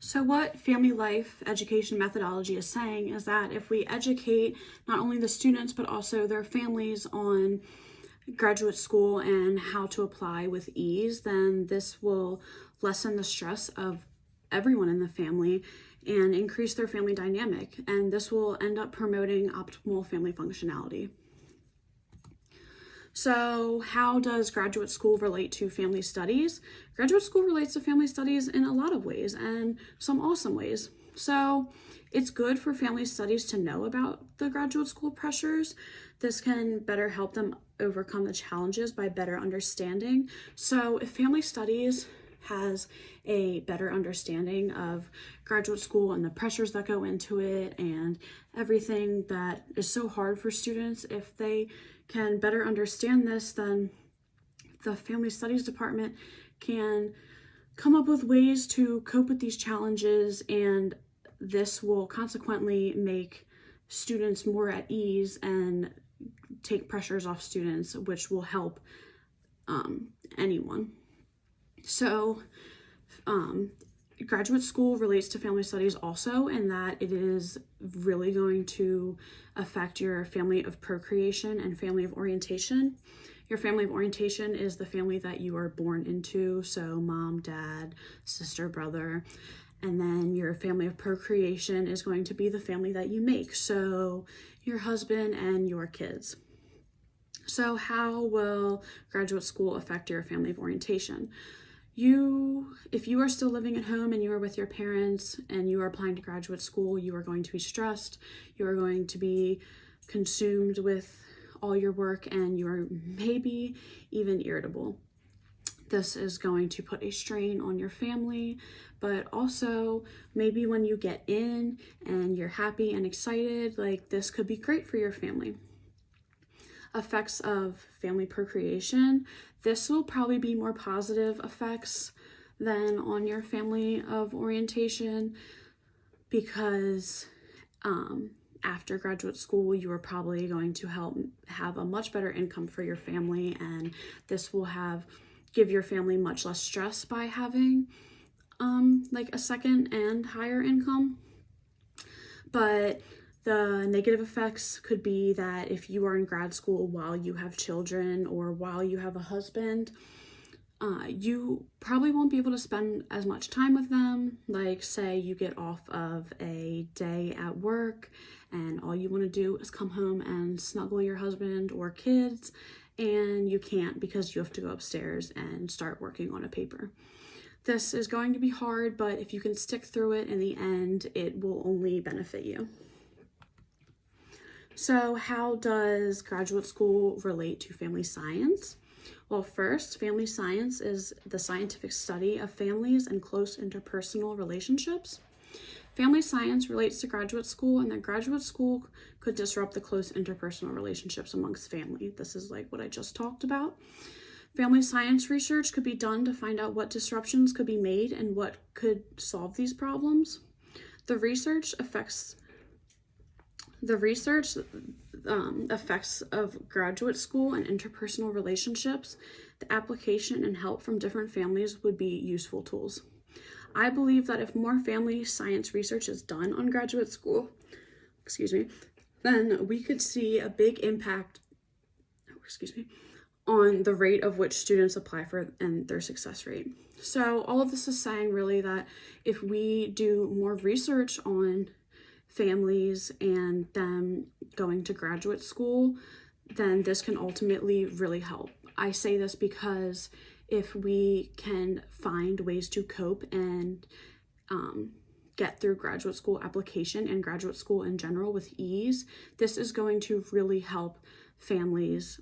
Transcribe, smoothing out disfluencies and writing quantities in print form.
So what family life education methodology is saying is that if we educate not only the students but also their families on graduate school and how to apply with ease, then this will lessen the stress of everyone in the family and increase their family dynamic. And this will end up promoting optimal family functionality. So how does graduate school relate to family studies? Graduate school relates to family studies in a lot of ways and some awesome ways. So it's good for family studies to know about the graduate school pressures. This can better help them overcome the challenges by better understanding. So if family studies has a better understanding of graduate school and the pressures that go into it and everything that is so hard for students, if they can better understand this, then the family studies department can come up with ways to cope with these challenges, and this will consequently make students more at ease and take pressures off students, which will help anyone. So graduate school relates to family studies also in that it is really going to affect your family of procreation and family of orientation. Your family of orientation is the family that you are born into, so mom, dad, sister, brother. And then your family of procreation is going to be the family that you make, so your husband and your kids. So how will graduate school affect your family of orientation? If you are still living at home and you are with your parents and you are applying to graduate school, you are going to be stressed, you are going to be consumed with all your work, and you are maybe even irritable. This is going to put a strain on your family, but also maybe when you get in and you're happy and excited, like this could be great for your family. Effects of family procreation. This will probably be more positive effects than on your family of orientation because after graduate school, you are probably going to have a much better income for your family, and this will give your family much less stress by having like a second and higher income. But the negative effects could be that if you are in grad school while you have children or while you have a husband, you probably won't be able to spend as much time with them. Like say you get off of a day at work and all you want to do is come home and snuggle your husband or kids, and you can't because you have to go upstairs and start working on a paper. This is going to be hard, but if you can stick through it, in the end, it will only benefit you. So how does graduate school relate to family science? Well, first, family science is the scientific study of families and close interpersonal relationships. Family science relates to graduate school, and that graduate school could disrupt the close interpersonal relationships amongst family. This is like what I just talked about. Family science research could be done to find out what disruptions could be made and what could solve these problems. The research effects of graduate school and interpersonal relationships, the application and help from different families would be useful tools. I believe that if more family science research is done on graduate school, then we could see a big impact, on the rate of which students apply for and their success rate. So all of this is saying really that if we do more research on families and them going to graduate school, then this can ultimately really help. I say this because if we can find ways to cope and get through graduate school application and graduate school in general with ease, this is going to really help families